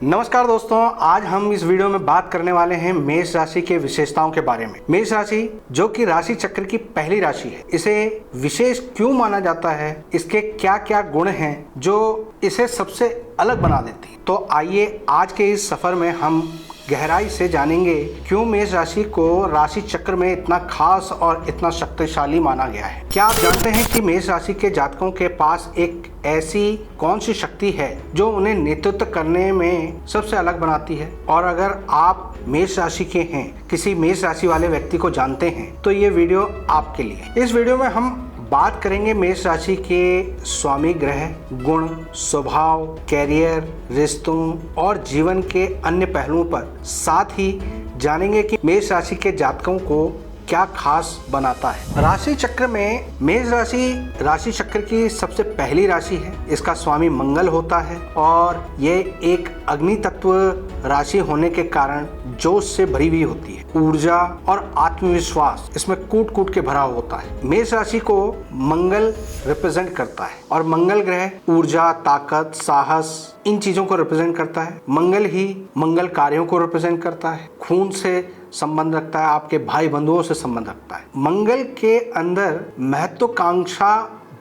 नमस्कार दोस्तों, आज हम इस वीडियो में बात करने वाले हैं मेष राशि के विशेषताओं के बारे में। मेष राशि जो कि राशि चक्र की पहली राशि है, इसे विशेष क्यों माना जाता है, इसके क्या क्या गुण हैं जो इसे सबसे अलग बना देती है। तो आइए आज के इस सफर में हम गहराई से जानेंगे क्यों मेष राशि को राशि चक्र में इतना खास और इतना शक्तिशाली माना गया है। क्या आप जानते हैं कि मेष राशि के जातकों के पास एक ऐसी कौन सी शक्ति है जो उन्हें नेतृत्व करने में सबसे अलग बनाती है? और अगर आप मेष राशि के हैं, किसी मेष राशि वाले व्यक्ति को जानते हैं, तो ये वीडियो आपके लिए। इस वीडियो में हम बात करेंगे मेष राशि के स्वामी ग्रह, गुण, स्वभाव, कैरियर, रिश्तों और जीवन के अन्य पहलुओं पर। साथ ही जानेंगे कि मेष राशि के जातकों को क्या खास बनाता है। राशि चक्र में मेष राशि चक्र की सबसे पहली राशि है। इसका स्वामी मंगल होता है और ये एक अग्नि तत्व राशि होने के कारण जोश से भरी हुई होती है। ऊर्जा और आत्मविश्वास इसमें कूट कूट के भरा होता है। मेष राशि को मंगल रिप्रेजेंट करता है और मंगल ग्रह ऊर्जा, ताकत, साहस इन चीजों को रिप्रेजेंट करता है। मंगल ही मंगल कार्यों को रिप्रेजेंट करता है। खून से संबंध रखता है, आपके भाई बंधुओं से संबंध रखता है। मंगल के अंदर महत्वाकांक्षा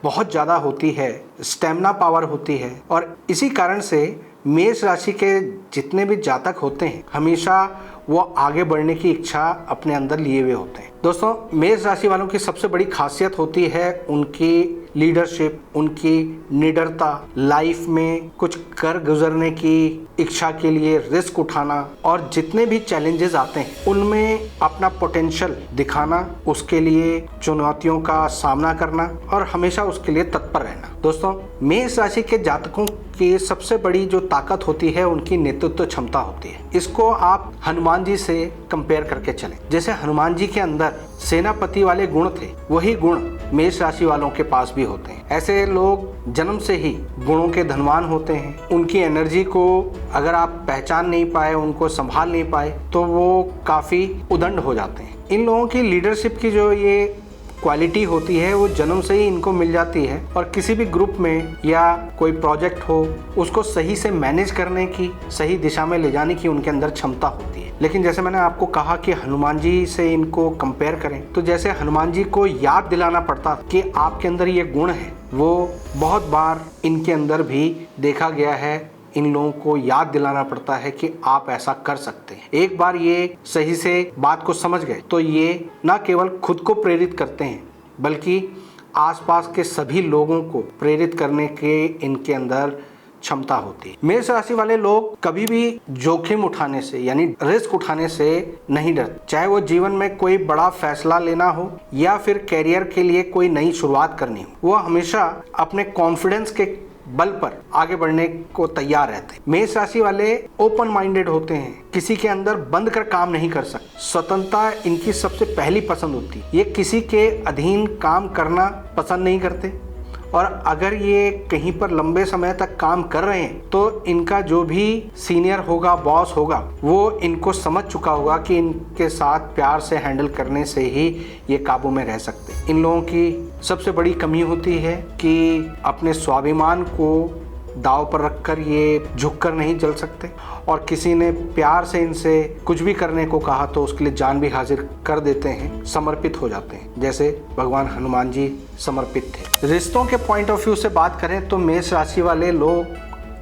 बहुत ज्यादा होती है, स्टेमिना पावर होती है और इसी कारण से मेष राशि के जितने भी जातक होते हैं हमेशा वो आगे बढ़ने की इच्छा अपने अंदर लिए हुए होते हैं। दोस्तों, मेष राशि वालों की सबसे बड़ी खासियत होती है उनकी लीडरशिप, उनकी निडरता, लाइफ में कुछ कर गुजरने की इच्छा के लिए रिस्क उठाना और जितने भी चैलेंजेस आते हैं उनमें अपना पोटेंशियल दिखाना, उसके लिए चुनौतियों का सामना करना और हमेशा उसके लिए तत्पर रहना। दोस्तों, मेष राशि के जातकों की सबसे बड़ी जो ताकत होती है उनकी नेतृत्व क्षमता होती है। इसको आप हनुमान जी से कंपेयर करके चलें। जैसे हनुमान जी के अंदर सेनापति वाले गुण थे, वही गुण मेष राशि वालों के पास भी होते हैं। ऐसे लोग जन्म से ही गुणों के धनवान होते हैं। उनकी एनर्जी को अगर आप पहचान नहीं पाए, उनको संभाल नहीं पाए, तो वो काफी उदंड हो जाते हैं। इन लोगों की लीडरशिप की जो ये क्वालिटी होती है वो जन्म से ही इनको मिल जाती है और किसी भी ग्रुप में या कोई प्रोजेक्ट हो उसको सही से मैनेज करने की, सही दिशा में ले जाने की उनके अंदर क्षमता होती है। लेकिन जैसे मैंने आपको कहा कि हनुमान जी से इनको कंपेयर करें, तो जैसे हनुमान जी को याद दिलाना पड़ता कि आपके अंदर ये गुण है, वो बहुत बार इनके अंदर भी देखा गया है। इन लोगों को याद दिलाना पड़ता है कि आप ऐसा कर सकते हैं। एक बार ये सही से बात को समझ गए तो ये न केवल खुद को प्रेरित करते हैं बल्कि आसपास के सभी लोगों को प्रेरित करने के इनके अंदर क्षमता होती है। मेष राशि वाले लोग कभी भी जोखिम उठाने से यानी रिस्क उठाने से नहीं डरते, चाहे वो जीवन में कोई बड़ा फैसला लेना हो या फिर कैरियर के लिए कोई नई शुरुआत करनी हो। वो हमेशा अपने कॉन्फिडेंस के बल पर आगे बढ़ने को तैयार रहते हैं। मेष राशि वाले ओपन माइंडेड होते हैं, किसी के अंदर बंद कर काम नहीं कर सकते। स्वतंत्रता इनकी सबसे पहली पसंद होती है। ये किसी के अधीन काम करना पसंद नहीं करते और अगर ये कहीं पर लंबे समय तक काम कर रहे हैं तो इनका जो भी सीनियर होगा, बॉस होगा, वो इनको समझ चुका होगा कि इनके साथ प्यार से हैंडल करने से ही ये काबू में रह सकते हैं। इन लोगों की सबसे बड़ी कमी होती है कि अपने स्वाभिमान को दाव पर रखकर ये झुककर नहीं चल सकते और किसी ने प्यार से इनसे कुछ भी करने को कहा तो उसके लिए जान भी हाजिर कर देते हैं, समर्पित हो जाते हैं, जैसे भगवान हनुमान जी समर्पित थे। रिश्तों के पॉइंट ऑफ व्यू से बात करें तो मेष राशि वाले लोग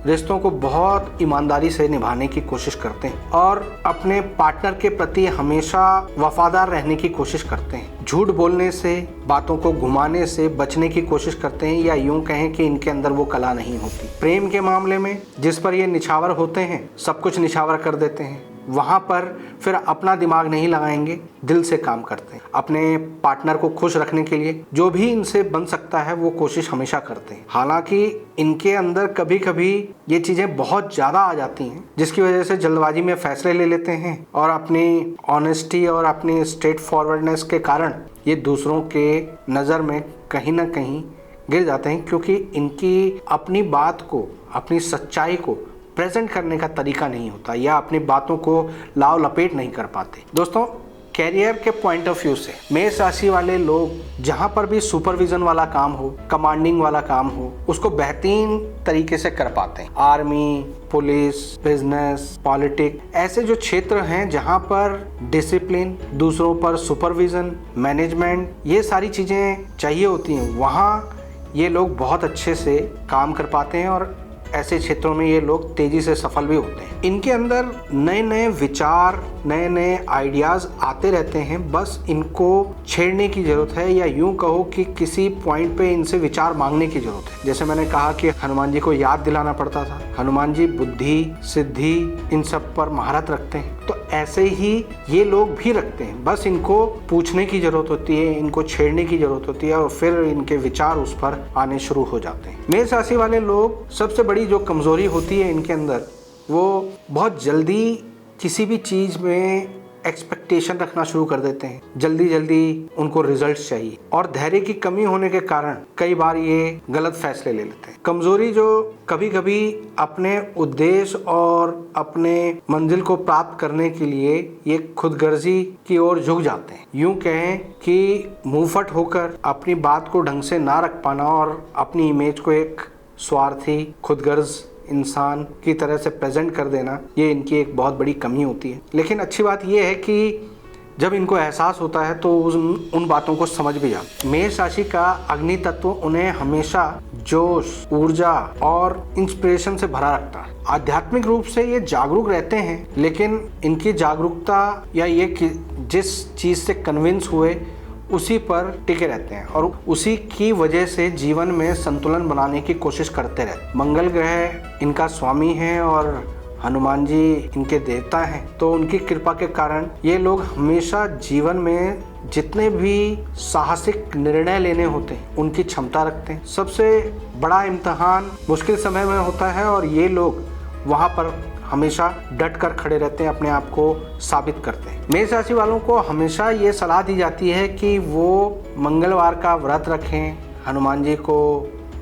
रिश्तों को बहुत ईमानदारी से निभाने की कोशिश करते हैं और अपने पार्टनर के प्रति हमेशा वफादार रहने की कोशिश करते हैं। झूठ बोलने से, बातों को घुमाने से बचने की कोशिश करते हैं या यूं कहें कि इनके अंदर वो कला नहीं होती। प्रेम के मामले में जिस पर ये निछावर होते हैं, सब कुछ निछावर कर देते हैं, वहां पर फिर अपना दिमाग नहीं लगाएंगे, दिल से काम करते हैं। अपने पार्टनर को खुश रखने के लिए जो भी इनसे बन सकता है वो कोशिश हमेशा करते हैं। हालांकि इनके अंदर कभी कभी ये चीजें बहुत ज्यादा आ जाती हैं जिसकी वजह से जल्दबाजी में फैसले ले लेते हैं और अपनी ऑनेस्टी और अपनी स्ट्रेट फॉरवर्डनेस के कारण ये दूसरों के नज़र में कहीं ना कहीं गिर जाते हैं, क्योंकि इनकी अपनी बात को, अपनी सच्चाई को प्रेजेंट करने का तरीका नहीं होता या अपनी बातों को लाव लपेट नहीं कर पाते। दोस्तों, कैरियर के पॉइंट ऑफ व्यू से मेष राशि वाले लोग जहां पर भी सुपरविजन वाला काम हो, कमांडिंग वाला काम हो, उसको बेहतरीन तरीके से कर पाते हैं। आर्मी, पुलिस, बिजनेस, पॉलिटिक्स, ऐसे जो क्षेत्र हैं जहां पर डिसिप्लिन, दूसरों पर सुपरविजन, मैनेजमेंट, ये सारी चीजें चाहिए होती हैं, वहां ये लोग बहुत अच्छे से काम कर पाते हैं और ऐसे क्षेत्रों में ये लोग तेजी से सफल भी होते हैं। इनके अंदर नए नए विचार, नए नए आइडियाज आते रहते हैं, बस इनको छेड़ने की जरूरत है, या यूं कहो कि किसी पॉइंट पे इनसे विचार मांगने की जरूरत है। जैसे मैंने कहा कि हनुमान जी को याद दिलाना पड़ता था। हनुमान जी बुद्धि, सिद्धि, इन सब पर महारत रखते हैं, तो ऐसे ही ये लोग भी रखते हैं, बस इनको पूछने की जरूरत होती है, इनको छेड़ने की जरूरत होती है और फिर इनके विचार उस पर आने शुरू हो जाते हैं। मेष राशि वाले लोग, सबसे बड़ी जो कमजोरी होती है इनके अंदर, वो बहुत जल्दी किसी भी चीज में एक्सपेक्टेशन रखना शुरू कर देते हैं। जल्दी जल्दी उनको रिजल्ट्स चाहिए और धैर्य की कमी होने के कारण कई बार ये गलत फैसले ले लेते हैं। कमजोरी जो कभी कभी अपने उद्देश्य और अपने मंजिल को प्राप्त करने के लिए ये खुदगर्जी की ओर झुक जाते हैं। यूं कहें कि मुंहफट होकर अपनी बात को ढंग से ना रख पाना और अपनी इमेज को एक स्वार्थी, खुदगर्ज इंसान की तरह से प्रेजेंट कर देना, ये इनकी एक बहुत बड़ी कमी होती है। लेकिन अच्छी बात यह है कि जब इनको एहसास होता है तो उन बातों को समझ भी जाते। मेष राशि का अग्नि तत्व उन्हें हमेशा जोश, ऊर्जा और इंस्पिरेशन से भरा रखता है। आध्यात्मिक रूप से ये जागरूक रहते हैं, लेकिन इनकी जागरूकता या ये जिस चीज से कन्विंस हुए उसी पर टिके रहते हैं और उसी की वजह से जीवन में संतुलन बनाने की कोशिश करते रहते हैं। मंगल ग्रह इनका स्वामी है और हनुमान जी इनके देवता हैं, तो उनकी कृपा के कारण ये लोग हमेशा जीवन में जितने भी साहसिक निर्णय लेने होते हैं उनकी क्षमता रखते हैं। सबसे बड़ा इम्तिहान मुश्किल समय में होता है और ये लोग वहाँ पर हमेशा डट कर खड़े रहते हैं, अपने आप को साबित करते हैं। मेष राशि वालों को हमेशा ये सलाह दी जाती है कि वो मंगलवार का व्रत रखें, हनुमान जी को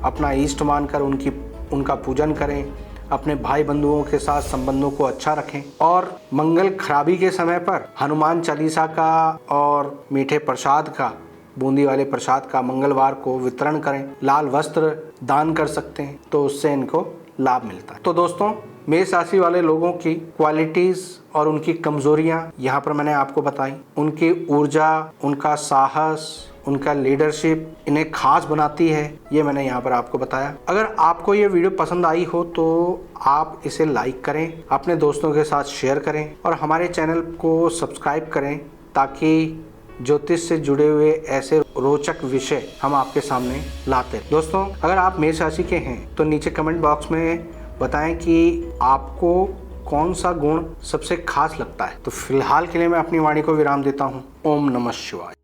अपना इष्ट मानकर उनका पूजन करें, अपने भाई बंधुओं के साथ संबंधों को अच्छा रखें और मंगल खराबी के समय पर हनुमान चालीसा का और मीठे प्रसाद का, बूंदी वाले प्रसाद का मंगलवार को वितरण करें। लाल वस्त्र दान कर सकते हैं, तो उससे इनको लाभ मिलता है। तो दोस्तों, मेष राशि वाले लोगों की क्वालिटीज और उनकी कमजोरियां यहाँ पर मैंने आपको बताई। उनकी ऊर्जा, उनका साहस, उनका लीडरशिप इन्हें खास बनाती है, ये मैंने यहाँ पर आपको बताया। अगर आपको ये वीडियो पसंद आई हो तो आप इसे लाइक करें, अपने दोस्तों के साथ शेयर करें और हमारे चैनल को सब्सक्राइब करें, ताकि ज्योतिष से जुड़े हुए ऐसे रोचक विषय हम आपके सामने लाते हैं। दोस्तों, अगर आप मेष राशि के हैं तो नीचे कमेंट बॉक्स में बताएं कि आपको कौन सा गुण सबसे खास लगता है। तो फिलहाल के लिए मैं अपनी वाणी को विराम देता हूँ। ओम नमः शिवाय।